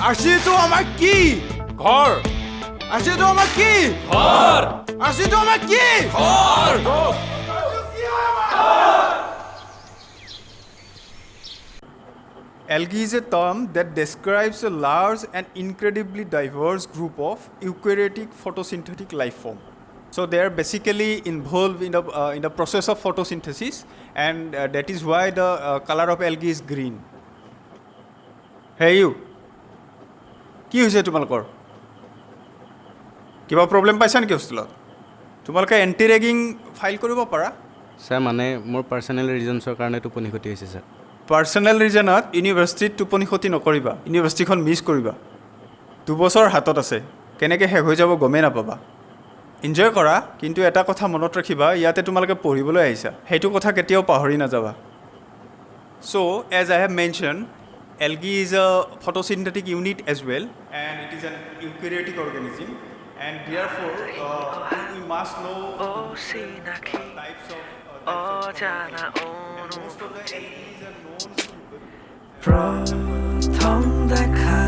আৰচিটো আমাৰ কি ঘৰ আৰচিটো আমাৰ কি ঘৰ আৰচিটো আমাৰ কি ঘৰ Algae is a term that describes a large and incredibly diverse group of eukaryotic photosynthetic life form. So they are basically involved in the process of photosynthesis, and that is why the color of algae is green. Hey you, কি হৈছে তোমালোকৰ কিবা problem পাইছা নেকি হোষ্টেলত তোমালোকে anti ragging file কৰিব পাৰা স্যাৰ মানে মোৰ পাৰ্চনেল ৰিজনছৰ কাৰণে টোপনি ক্ষতি হৈছে স্যাৰ পাৰ্চনেল ৰিজনত ইউনিভাৰ্চিটিত টোপনি ক্ষতি নকৰিবা ইউনিভাৰ্চিটিখন মিছ কৰিবা 2 বছৰ হাতত আছে কেনেকৈ শেষ হৈ যাব গমেই নাপাবা এনজয় কৰা কিন্তু এটা কথা মনত ৰাখিবা ইয়াতে তোমালোকে পঢ়িবলৈ আহিছা সেইটো কথা কেতিয়াও পাহৰি নাযাবা So as I have mentioned algae is a photosynthetic unit as well and it is an eukaryotic organism and therefore we must know types of most of the algae are known to প্রথম দেখা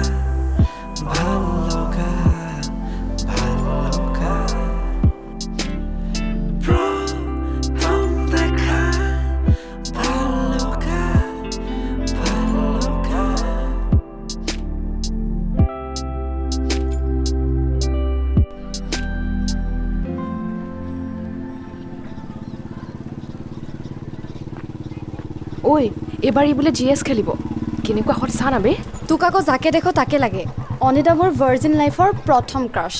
ভালো লাগা প্রথম দেখা ভালো লাগা ঐ এবাৰ ই বোলে GS খেলিব কেনেকুৱা হট চা না বে তোক আকৌ যাকে দেখো তাকে লাগে অনিতা মোৰ ভাৰ্জিন লাইফৰ প্ৰথম ক্ৰাছ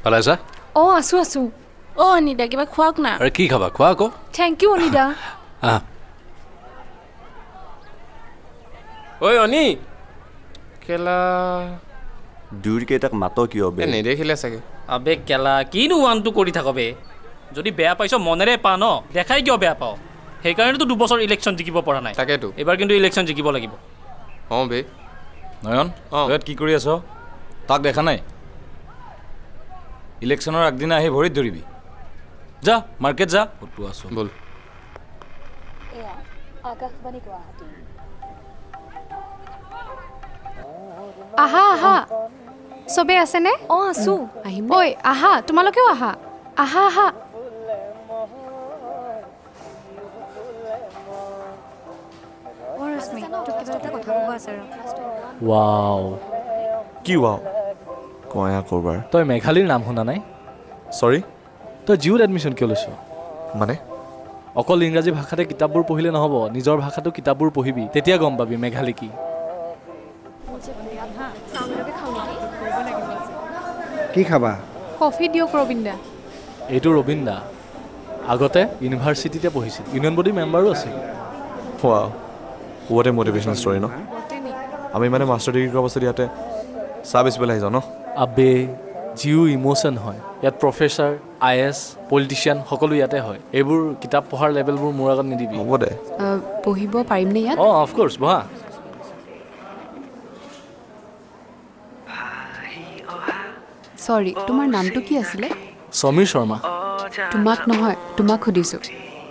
ভালে আছা অঁ আছোঁ অ' অনিতা কিবা খুৱাওক না আৰে কি খাবা খোৱা আকৌ থেংক ইউ অনিদা ঐ অনি খেলা দুইকেইটাক মাত কিয় বে নেদেখিলে চাগে আবে কেলা কিনো ওৱানটো কৰি থাক বে যদি বেয়া পাইছ মনেৰে পা ন দেখাই কিয় বেয়া পাওঁ সেইকাৰণেতো 2 বছৰ ইলেকশ্যন জিকিব পৰা নাই তাকেতো এবাৰ কিন্তু ইলেকশ্যন জিকিব লাগিব অঁ বে নয়ন ইয়াত কি কৰি আছ তাক দেখা নাই ইলেকশ্যনৰ আগদিনা আহি ভৰিত ধৰিবি যা মাৰ্কেট যা ফটো আছো বল আহা আহা চবে আছেনে অঁ আছোঁ আহিম ঐ আহা তোমালোকেও আহা আহা আহা ৱাও কি ৱাও কয়া কৰবাৰ তই মেঘালীৰ নাম শুনা নাই সৰি তই জিউত এডমিশ্যন কিয় লৈছ মানে অকল ইংৰাজী ভাষাতে কিতাপবোৰ পঢ়িলে নহ'ব নিজৰ ভাষাটো কিতাপবোৰ পঢ়িবি তেতিয়া গম পাবি মেঘালী কি কি খাবা কফি দিয়ক ৰবিন্দা এইটো ৰবীন দা আগতে ইউনিভাৰ্চিটিতে পঢ়িছিল ইউনিয়ন বডি মেম্বাৰো আছিল wow what a motivational story ন আমি মানে মাষ্টাৰ ডিগ্ৰী কৰাৰ পাছত ইয়াতে চাহ বেচিবলৈ আহি যাওঁ ন আবে জিও ইম'শ্যন হয় ইয়াত প্ৰফেচাৰ IAS পলিটিচিয়ান সকলো ইয়াতে হয় এইবোৰ কিতাপ পঢ়াৰ লেভেলবোৰ মোৰ আগত নিদিবি হ'ব দে পঢ়িব পাৰিমনে ইয়াত অঁ অফক'ৰ্ছ বহা চৰি তোমাৰ নামটো কি আছিলে সমীৰ শৰ্মা তোমাক নহয় তোমাক সুধিছোঁ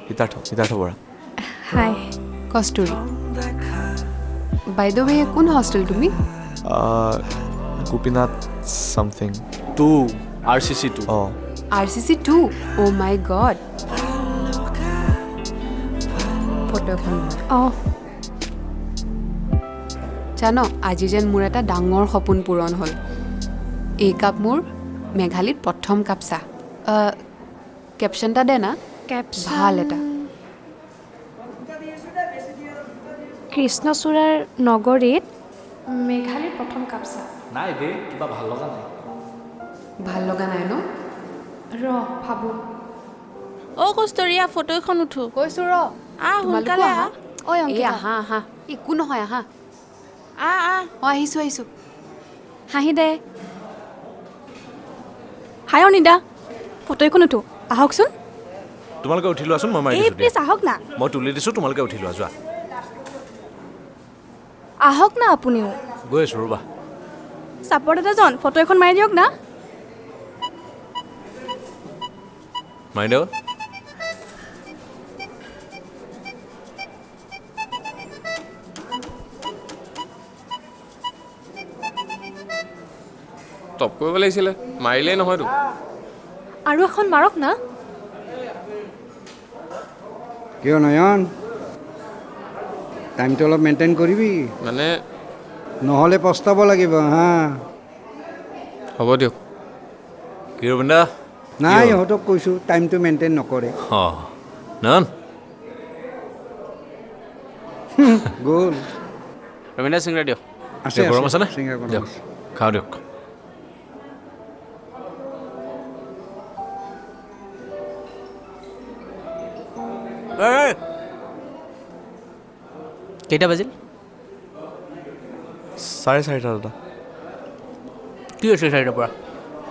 সিদ্ধাৰ্থ বৰা হাই কস্তুৰী বাই দ্য ৱে কোন হোষ্টেল তুমি গোপীনাথ চামথিং 2 RCC 2 অঁ RCC 2 অ' মাই গড ফটো এখন অঁ জান আজি যেন মোৰ এটা ডাঙৰ সপোন পূৰণ হ'ল এই কাপ মোৰ মেঘালীত প্ৰথম কাপ চাহ কেপশ্যন এটা দে না ভাল এটা কৃষ্ণচূড়াৰ নগৰীত মেঘালীৰ প্ৰথম কাপ চাহ নাই বে কিবা ভাল লগা নাই ভাল লগা নাই ন ৰ ভাবোঁ অ' কষ্টৰীয়া ফটো এখন উঠো কৈছোঁ ৰ আহ সোনকালে আহ ঐ এই অংকিতা আহা আহা একো নহয় আহা আহ অঁ আহিছোঁ হাঁহি দে হাই অনিদা ফটো এখন উঠো আহকচোন তোমালোকে উঠি লোৱাচোন মই মাৰি এই দিছোঁ প্লিজ আহক না মই তুলি দিছোঁ তোমালোকে উঠি লোৱা যোৱা আহক না আপুনিও গৈ আছোঁ ৰ'বা ছাপৰ্ট এটা জন ফটো এখন মাৰি দিয়ক না মাৰি দিয়ক টপ কৰিব লাগিছিলে মাৰিলেই নহয়তো আৰু এখন মাৰক না কিয় নয়ন টাইমটো অলপ মেইনটেইন কৰিবি মানে নহ'লে পস্তাব লাগিব হা হ'ব দিয়ক কি ৰবীন্দ্ৰ নাই ইহঁতক কৈছোঁ টাইমটো মেইনটেইন নকৰে অঁ নয়ন গ'ল ৰবীন্দ্ৰ সিংৰা দিয়ক আছে গৰম আছেনে চিঙৰা গৰম দিয়ক আছে। খাওঁ দিয়ক কেইটা বাজিল 4:30 দাদা কি হৈছে 4টাৰ পৰা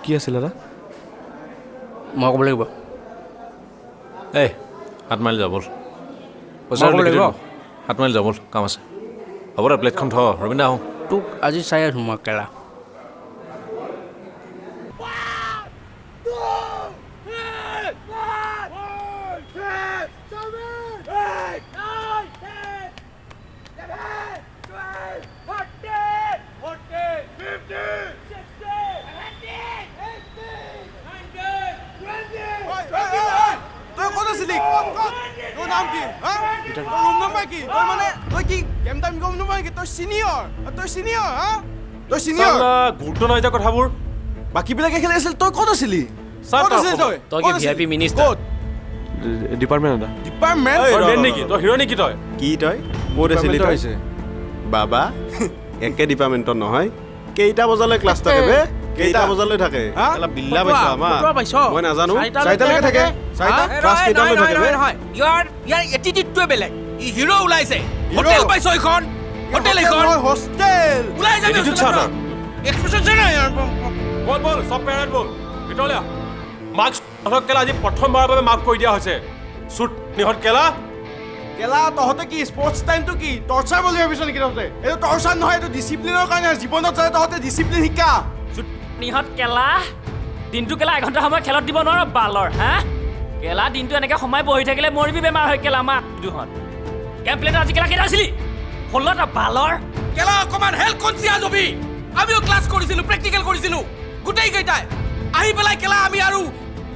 কি আছিল দাদা মই ক'ব লাগিব এই 7 মাইল যাব ব'ল পইচা ক'ব লাগিব? 7 মাইল যাব ব'ল কাম আছে হ'ব দে প্লেটখন থ ৰবীন্দ্ৰ আহোঁ তোক আজি চাই আছোঁ মই কেলা তই ক'ত আছিলি তোৰ নাম কি তই গম নাপাই কি তই মানে তই কি গেম টাইম গম নাপাই কি তই চিনিয়ৰ তই চিনিয়ৰ গুৰুত্ব নাই যে কথাবোৰ বাকীবিলাকে খেলি আছিল তই ক'ত আছিলি ক'ত আছিলি তই কি VIP মিনিষ্টাৰ ডিপাৰ্টমেণ্ট দাদা ডিপাৰ্টমেণ্ট নেকি তই হিৰ' নেকি তই কি তই ক'ত আছিলি তই বাবা একে ডিপাৰ্টমেণ্টত নহয় কেইটা বজালৈ ক্লাছ থাকে বে কেইটা বজালৈ থাকে এলা বিল্লা পাইছ আমাৰ মই নাজানো 4টালৈকে থাকে 4টা ক্লাছ কেইটালৈ থাকে বে ইয়াৰ এটিটিউডটোৱে বেলেগ ই হিৰো ওলাইছে হোটেল পাইছ এইখন হোটেল এইখন হোষ্টেল ওলাই যাবি এক্সপ্ৰেছন নাই বল বল সব পেৰেণ্ট বল ভিতৰলৈ মাৰ্কছ তহঁতক কেলা আজি প্ৰথমবাৰৰ বাবে মাফ কৰি দিয়া হৈছে চুট নিহঁত কেলা কেলা তহঁতে কি স্পৰ্টছ টাইমটো কি টৰ্চাৰ বুলি ভাবিছ নেকি তহঁতে এইটো টৰ্চাৰ নহয় এইটো ডিচিপ্লিনৰ কাৰণে জীৱনত যায় তহঁতে ডিচিপ্লিন শিকা নিহঁত কেলা দিনটো কেলা এঘণ্টা সময় খেলত দিব নোৱাৰ বালৰ হা কেলা দিনটো এনেকৈ সময় বহি থাকিলে মৰিবি বেমাৰ হৈ কেলা মাক দুহঁত কেম্প প্লেনত আজি কেলা কেইটা আছিলি 16টা বালৰ কেলা অকণমান হেল্থ কনচিয়াছ হবি আমিও ক্লাছ কৰিছিলোঁ প্ৰেক্টিকেল কৰিছিলোঁ গোটেই কেইটাই আহি পেলাই কেলা আমি আৰু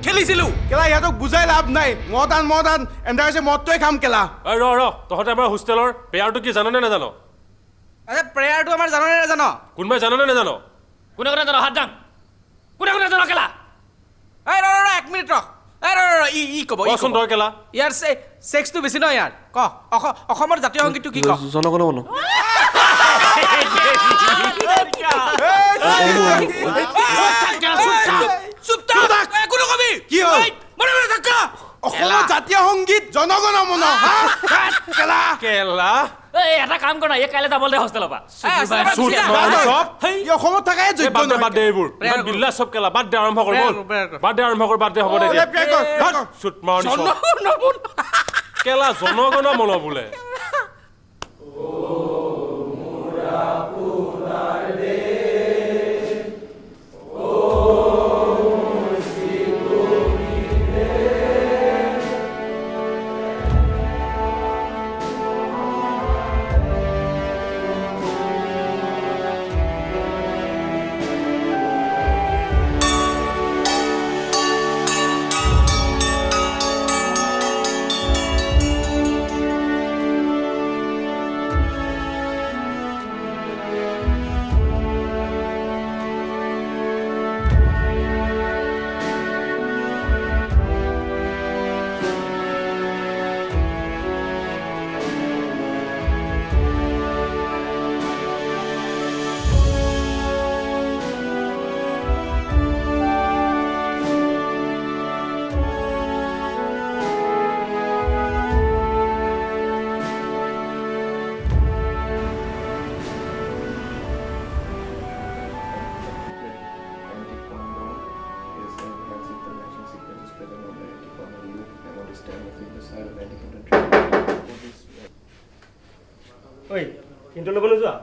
খেলিছিলোঁ কেলা ইহঁতক বুজাই লাভ নাই মদ আন এন্ধাৰ হৈছে মদটোৱে খাম কেলা ৰ তহঁতে আমাৰ হোষ্টেলৰ প্ৰেয়াৰটো কি জাননে নাজান প্ৰেয়াৰটো আমাৰ জাননে নাজান কোনোবাই জাননে নাজান কোনে কোনে জানো হাত দাং কোনে কোনে জানো কেলা এই ৰ 1 মিনিট ৰ ই ক'ব কচোন তই কেলা ইয়াৰ ছেক্সটো বেছি নহয় ইয়াৰ ক অসমৰ জাতীয় সংগীতটো কি ক জনগণ মন অসমৰ জাতীয় সংগীত জনগণ মন কেলা এই এটা কাম কৰ না এই কাইলৈ যাবলৈ দে হোষ্টেলৰ পৰা অসমত থাকাই যোগ্য বাদ দে এইবোৰ বিল্লা চব কেলা বাদ দে আৰম্ভ কৰ বল বাদ দে আৰম্ভ কৰ বাদ দে হ'ব দে চুট মাৰ কেলা জনগণ মন বোলে কিন্তু ল'বলৈ যোৱা